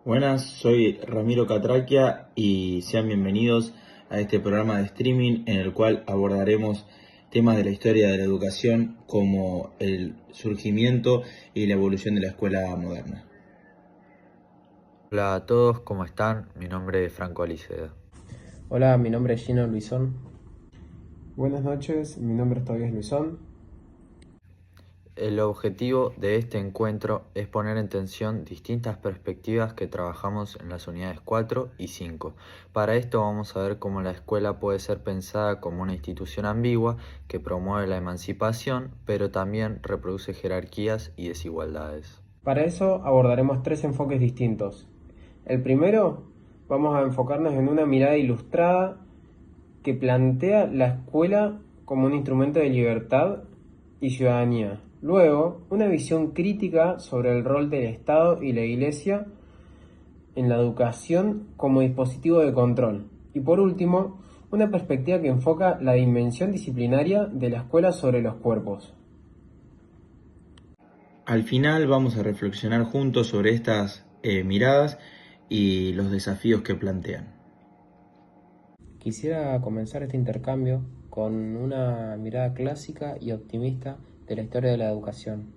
Buenas, soy Ramiro Catraquia y sean bienvenidos a este programa de streaming en el cual abordaremos temas de la historia de la educación como el surgimiento y la evolución de la escuela moderna. Hola a todos, ¿cómo están? Mi nombre es Franco Aliceda. Hola, mi nombre es Gino Luisón. Buenas noches, mi nombre es Tobias Luisón. El objetivo de este encuentro es poner en tensión distintas perspectivas que trabajamos en las unidades 4 y 5. Para esto vamos a ver cómo la escuela puede ser pensada como una institución ambigua que promueve la emancipación, pero también reproduce jerarquías y desigualdades. Para eso abordaremos tres enfoques distintos. El primero, vamos a enfocarnos en una mirada ilustrada que plantea la escuela como un instrumento de libertad y ciudadanía. Luego, una visión crítica sobre el rol del Estado y la Iglesia en la educación como dispositivo de control. Y por último, una perspectiva que enfoca la dimensión disciplinaria de la escuela sobre los cuerpos. Al final vamos a reflexionar juntos sobre estas miradas y los desafíos que plantean. Quisiera comenzar este intercambio con una mirada clásica y optimista de la historia de la educación.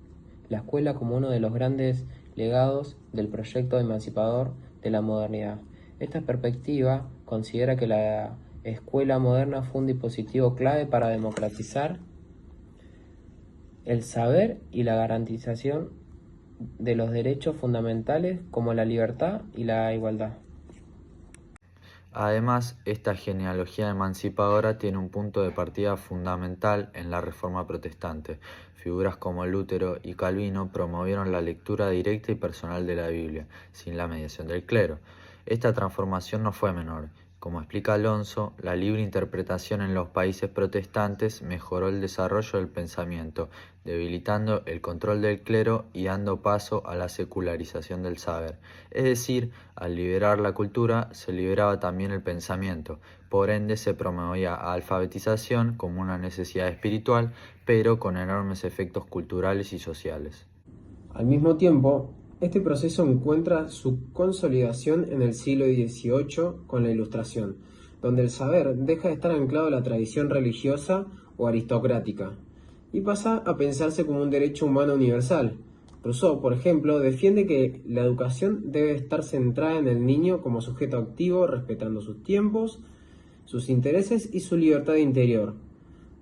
La escuela como uno de los grandes legados del proyecto emancipador de la modernidad. Esta perspectiva considera que la escuela moderna fue un dispositivo clave para democratizar el saber y la garantización de los derechos fundamentales como la libertad y la igualdad. Además, esta genealogía emancipadora tiene un punto de partida fundamental en la Reforma Protestante. Figuras como Lutero y Calvino promovieron la lectura directa y personal de la Biblia, sin la mediación del clero. Esta transformación no fue menor. Como explica Alonso, la libre interpretación en los países protestantes mejoró el desarrollo del pensamiento, debilitando el control del clero y dando paso a la secularización del saber. Es decir, al liberar la cultura, se liberaba también el pensamiento. Por ende, se promovía alfabetización como una necesidad espiritual, pero con enormes efectos culturales y sociales. Al mismo tiempo, este proceso encuentra su consolidación en el siglo XVIII con la Ilustración, donde el saber deja de estar anclado a la tradición religiosa o aristocrática y pasa a pensarse como un derecho humano universal. Rousseau, por ejemplo, defiende que la educación debe estar centrada en el niño como sujeto activo, respetando sus tiempos, sus intereses y su libertad interior.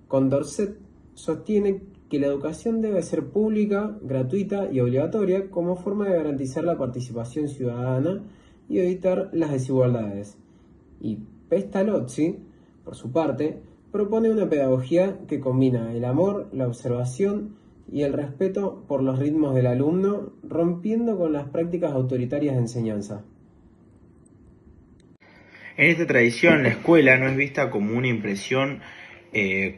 Condorcet sostiene que la educación debe ser pública, gratuita y obligatoria como forma de garantizar la participación ciudadana y evitar las desigualdades. Y Pestalozzi, por su parte, propone una pedagogía que combina el amor, la observación y el respeto por los ritmos del alumno, rompiendo con las prácticas autoritarias de enseñanza. En esta tradición, la escuela no es vista como una impresión,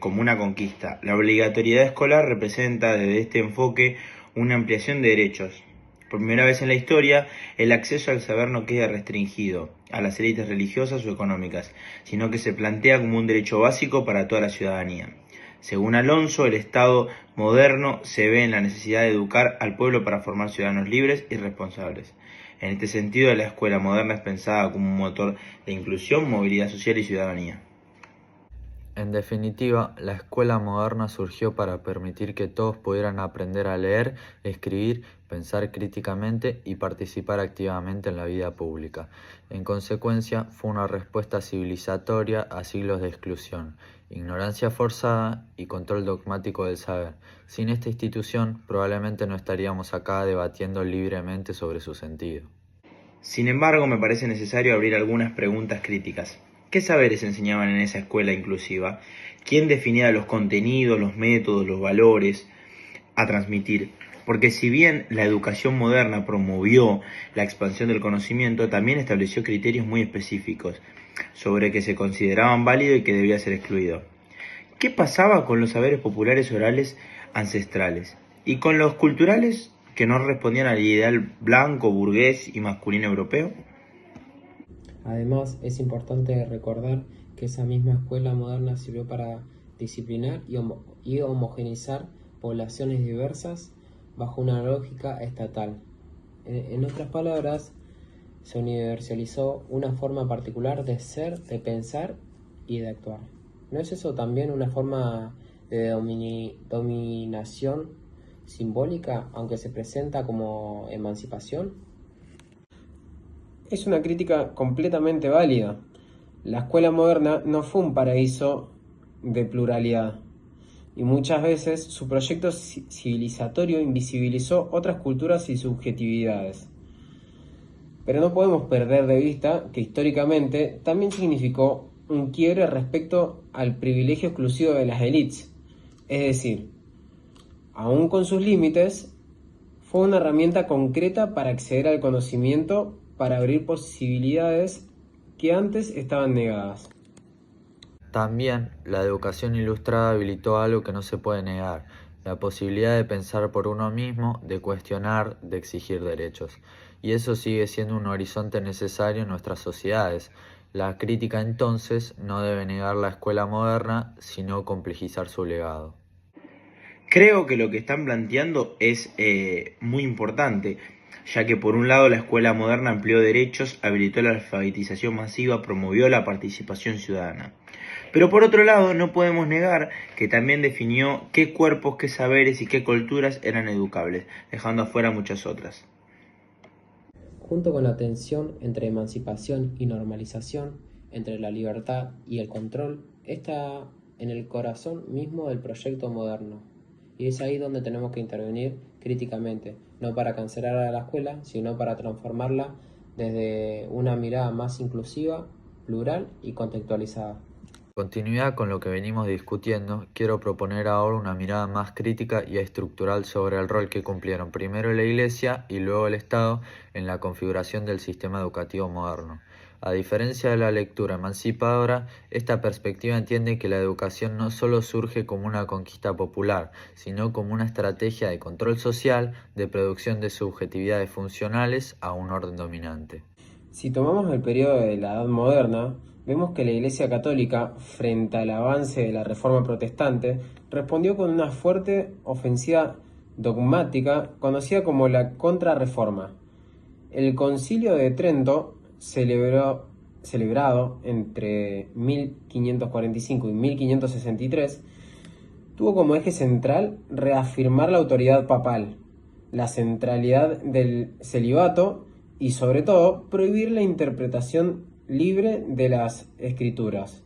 como una conquista. La obligatoriedad escolar representa desde este enfoque una ampliación de derechos. Por primera vez en la historia, el acceso al saber no queda restringido a las élites religiosas o económicas, sino que se plantea como un derecho básico para toda la ciudadanía. Según Alonso, el Estado moderno se ve en la necesidad de educar al pueblo para formar ciudadanos libres y responsables. En este sentido, la escuela moderna es pensada como un motor de inclusión, movilidad social y ciudadanía. En definitiva, la escuela moderna surgió para permitir que todos pudieran aprender a leer, escribir, pensar críticamente y participar activamente en la vida pública. En consecuencia, fue una respuesta civilizatoria a siglos de exclusión, ignorancia forzada y control dogmático del saber. Sin esta institución, probablemente no estaríamos acá debatiendo libremente sobre su sentido. Sin embargo, me parece necesario abrir algunas preguntas críticas. ¿Qué saberes se enseñaban en esa escuela inclusiva? ¿Quién definía los contenidos, los métodos, los valores a transmitir? Porque si bien la educación moderna promovió la expansión del conocimiento, también estableció criterios muy específicos sobre que se consideraban válidos y que debía ser excluido. ¿Qué pasaba con los saberes populares orales ancestrales? ¿Y con los culturales que no respondían al ideal blanco, burgués y masculino europeo? Además, es importante recordar que esa misma escuela moderna sirvió para disciplinar y homogeneizar poblaciones diversas bajo una lógica estatal. En otras palabras, se universalizó una forma particular de ser, de pensar y de actuar. ¿No es eso también una forma de dominación simbólica, aunque se presenta como emancipación? Es una crítica completamente válida. La escuela moderna no fue un paraíso de pluralidad, y muchas veces su proyecto civilizatorio invisibilizó otras culturas y subjetividades. Pero no podemos perder de vista que históricamente también significó un quiebre respecto al privilegio exclusivo de las élites. Es decir, aún con sus límites, fue una herramienta concreta para acceder al conocimiento, para abrir posibilidades que antes estaban negadas. También, la educación ilustrada habilitó algo que no se puede negar, la posibilidad de pensar por uno mismo, de cuestionar, de exigir derechos. Y eso sigue siendo un horizonte necesario en nuestras sociedades. La crítica entonces no debe negar la escuela moderna, sino complejizar su legado. Creo que lo que están planteando es muy importante, ya que por un lado la escuela moderna amplió derechos, habilitó la alfabetización masiva, promovió la participación ciudadana. Pero por otro lado no podemos negar que también definió qué cuerpos, qué saberes y qué culturas eran educables, dejando afuera muchas otras. Junto con la tensión entre emancipación y normalización, entre la libertad y el control, está en el corazón mismo del proyecto moderno. Y es ahí donde tenemos que intervenir críticamente, no para cancelar a la escuela, sino para transformarla desde una mirada más inclusiva, plural y contextualizada. En continuidad con lo que venimos discutiendo, quiero proponer ahora una mirada más crítica y estructural sobre el rol que cumplieron primero la Iglesia y luego el Estado en la configuración del sistema educativo moderno. A diferencia de la lectura emancipadora, esta perspectiva entiende que la educación no solo surge como una conquista popular, sino como una estrategia de control social, de producción de subjetividades funcionales a un orden dominante. Si tomamos el periodo de la Edad Moderna, vemos que la Iglesia Católica, frente al avance de la Reforma Protestante, respondió con una fuerte ofensiva dogmática conocida como la Contrarreforma. El Concilio de Trento, celebrado entre 1545 y 1563, tuvo como eje central reafirmar la autoridad papal, la centralidad del celibato y, sobre todo, prohibir la interpretación libre de las escrituras.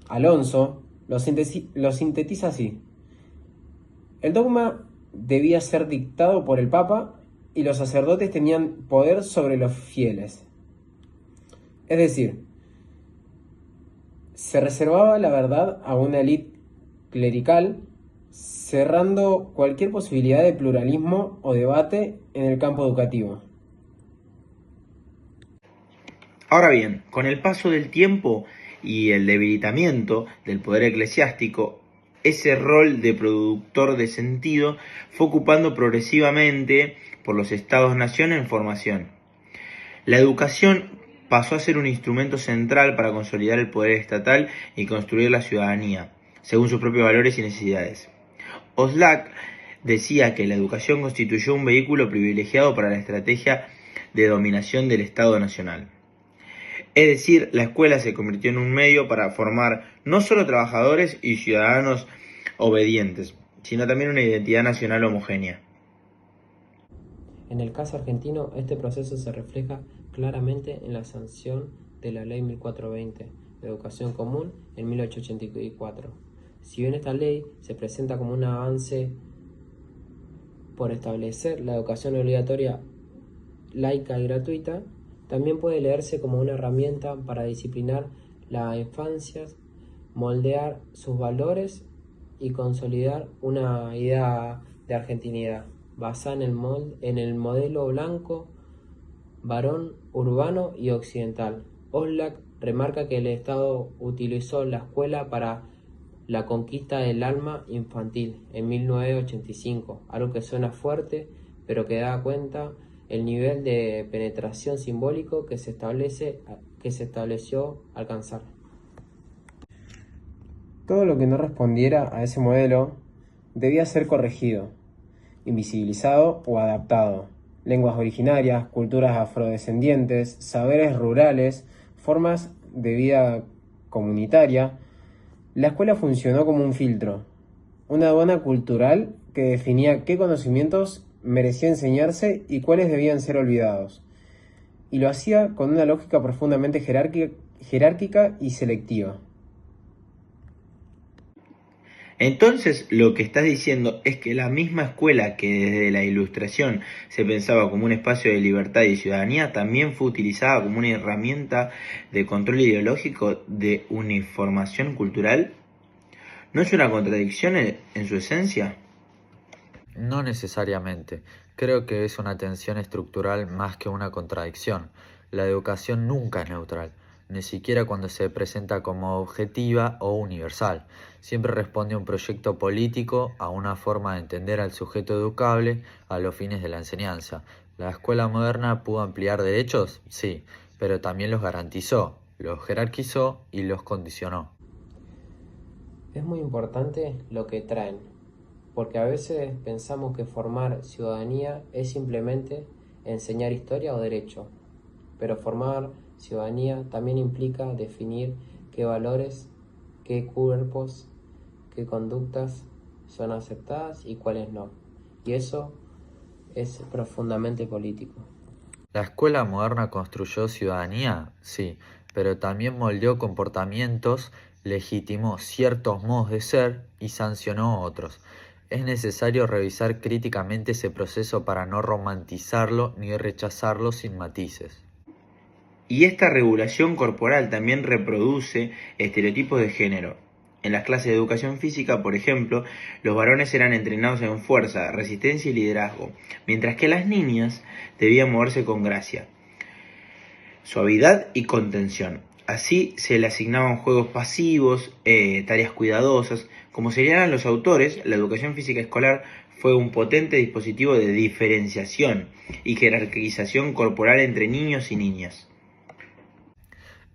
Alonso lo sintetiza así: el dogma debía ser dictado por el Papa y los sacerdotes tenían poder sobre los fieles. Es decir, se reservaba la verdad a una élite clerical, cerrando cualquier posibilidad de pluralismo o debate en el campo educativo. Ahora bien, con el paso del tiempo y el debilitamiento del poder eclesiástico, ese rol de productor de sentido fue ocupando progresivamente por los estados-nación en formación. La educación pasó a ser un instrumento central para consolidar el poder estatal y construir la ciudadanía, según sus propios valores y necesidades. Oslac decía que la educación constituyó un vehículo privilegiado para la estrategia de dominación del Estado nacional. Es decir, la escuela se convirtió en un medio para formar no solo trabajadores y ciudadanos obedientes, sino también una identidad nacional homogénea. En el caso argentino, este proceso se refleja claramente en la sanción de la Ley 1420 de Educación Común en 1884. Si bien esta ley se presenta como un avance por establecer la educación obligatoria, laica y gratuita, también puede leerse como una herramienta para disciplinar la infancia, moldear sus valores y consolidar una idea de argentinidad basada en el modelo blanco, varón, urbano y occidental. Oslac remarca que el Estado utilizó la escuela para la conquista del alma infantil en 1985, algo que suena fuerte, pero que da cuenta el nivel de penetración simbólico que se estableció alcanzar. Todo lo que no respondiera a ese modelo debía ser corregido, invisibilizado o adaptado. lenguas originarias, culturas afrodescendientes, saberes rurales, formas de vida comunitaria. La escuela funcionó como un filtro, una aduana cultural que definía qué conocimientos merecía enseñarse y cuáles debían ser olvidados. Y lo hacía con una lógica profundamente jerárquica y selectiva. Entonces, lo que estás diciendo es que la misma escuela que desde la Ilustración se pensaba como un espacio de libertad y ciudadanía, también fue utilizada como una herramienta de control ideológico de uniformación cultural. ¿No es una contradicción en su esencia? No necesariamente. Creo que es una tensión estructural más que una contradicción. La educación nunca es neutral, ni siquiera cuando se presenta como objetiva o universal. Siempre responde a un proyecto político, a una forma de entender al sujeto educable, a los fines de la enseñanza. ¿La escuela moderna pudo ampliar derechos? Sí, pero también los garantizó, los jerarquizó y los condicionó. Es muy importante lo que traen, porque a veces pensamos que formar ciudadanía es simplemente enseñar historia o derecho, pero formar ciudadanía también implica definir qué valores, qué cuerpos, qué conductas son aceptadas y cuáles no. Y eso es profundamente político. ¿La escuela moderna construyó ciudadanía? Sí, pero también moldeó comportamientos, legitimó ciertos modos de ser y sancionó otros. Es necesario revisar críticamente ese proceso para no romantizarlo ni rechazarlo sin matices. Y esta regulación corporal también reproduce estereotipos de género. En las clases de educación física, por ejemplo, los varones eran entrenados en fuerza, resistencia y liderazgo, mientras que las niñas debían moverse con gracia, suavidad y contención. Así se le asignaban juegos pasivos, tareas cuidadosas. Como señalan los autores, la educación física escolar fue un potente dispositivo de diferenciación y jerarquización corporal entre niños y niñas.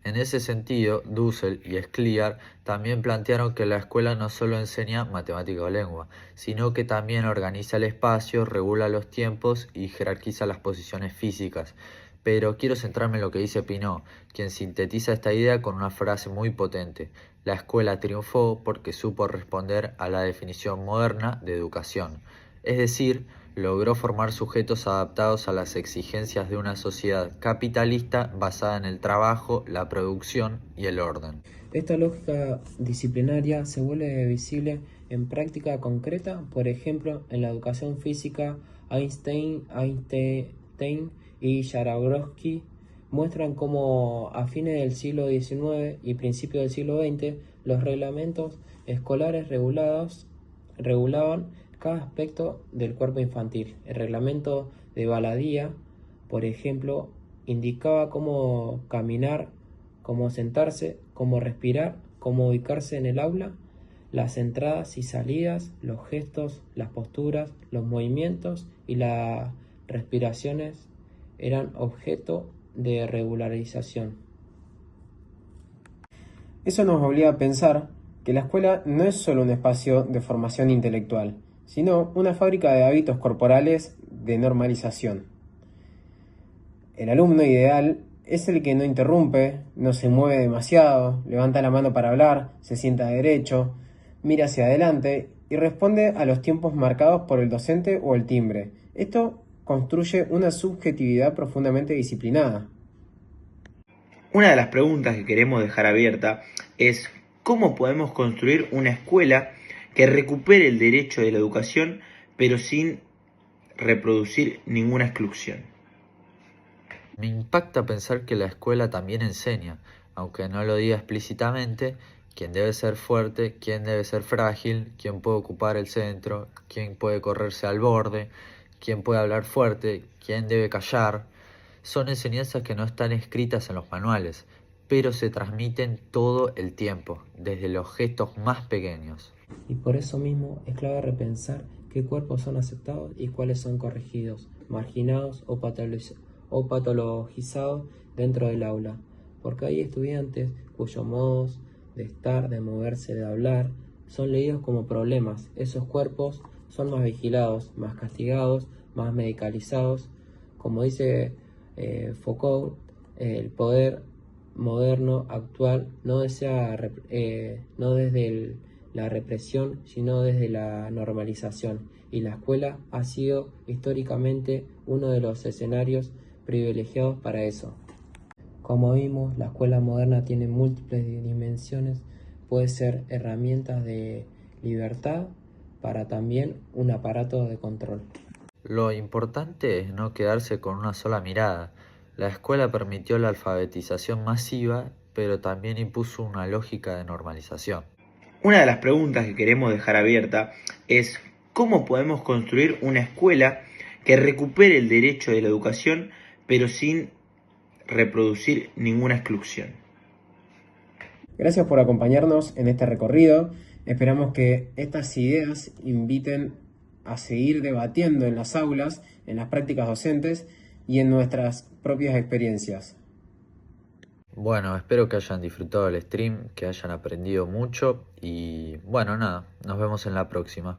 En ese sentido, Dussel y Scliar también plantearon que la escuela no solo enseña matemática o lengua, sino que también organiza el espacio, regula los tiempos y jerarquiza las posiciones físicas. Pero quiero centrarme en lo que dice Pinot, quien sintetiza esta idea con una frase muy potente. La escuela triunfó porque supo responder a la definición moderna de educación, es decir, logró formar sujetos adaptados a las exigencias de una sociedad capitalista basada en el trabajo, la producción y el orden. Esta lógica disciplinaria se vuelve visible en práctica concreta, por ejemplo, en la educación física. Einstein y Jaworski muestran cómo a fines del siglo XIX y principios del siglo XX los reglamentos escolares regulaban cada aspecto del cuerpo infantil. El reglamento de Baladía, por ejemplo, indicaba cómo caminar, cómo sentarse, cómo respirar, cómo ubicarse en el aula, las entradas y salidas, los gestos, las posturas, los movimientos y las respiraciones eran objeto de regularización. Eso nos obliga a pensar que la escuela no es solo un espacio de formación intelectual, sino una fábrica de hábitos corporales de normalización. El alumno ideal es el que no interrumpe, no se mueve demasiado, levanta la mano para hablar, se sienta derecho, mira hacia adelante y responde a los tiempos marcados por el docente o el timbre. Esto construye una subjetividad profundamente disciplinada. Una de las preguntas que queremos dejar abierta es ¿cómo podemos construir una escuela que recupere el derecho de la educación pero sin reproducir ninguna exclusión? Me impacta pensar que la escuela también enseña, aunque no lo diga explícitamente, quién debe ser fuerte, quién debe ser frágil, quién puede ocupar el centro, quién puede correrse al borde, quién puede hablar fuerte, quién debe callar. Son enseñanzas que no están escritas en los manuales, pero se transmiten todo el tiempo, desde los gestos más pequeños. Y por eso mismo es clave repensar qué cuerpos son aceptados y cuáles son corregidos, marginados o patologizados dentro del aula, porque hay estudiantes cuyos modos de estar, de moverse, de hablar, son leídos como problemas. Esos cuerpos son más vigilados, más castigados, más medicalizados, Como dice Foucault, el poder moderno actual no no desde la represión, sino desde la normalización, y la escuela ha sido históricamente uno de los escenarios privilegiados para eso. Como vimos, la escuela moderna tiene múltiples dimensiones, puede ser herramientas de libertad para también un aparato de control. Lo importante es no quedarse con una sola mirada. La escuela permitió la alfabetización masiva, pero también impuso una lógica de normalización. Una de las preguntas que queremos dejar abierta es cómo podemos construir una escuela que recupere el derecho de la educación, pero sin reproducir ninguna exclusión. Gracias por acompañarnos en este recorrido. Esperamos que estas ideas inviten a seguir debatiendo en las aulas, en las prácticas docentes y en nuestras propias experiencias. Bueno, espero que hayan disfrutado el stream, que hayan aprendido mucho y bueno, nada, nos vemos en la próxima.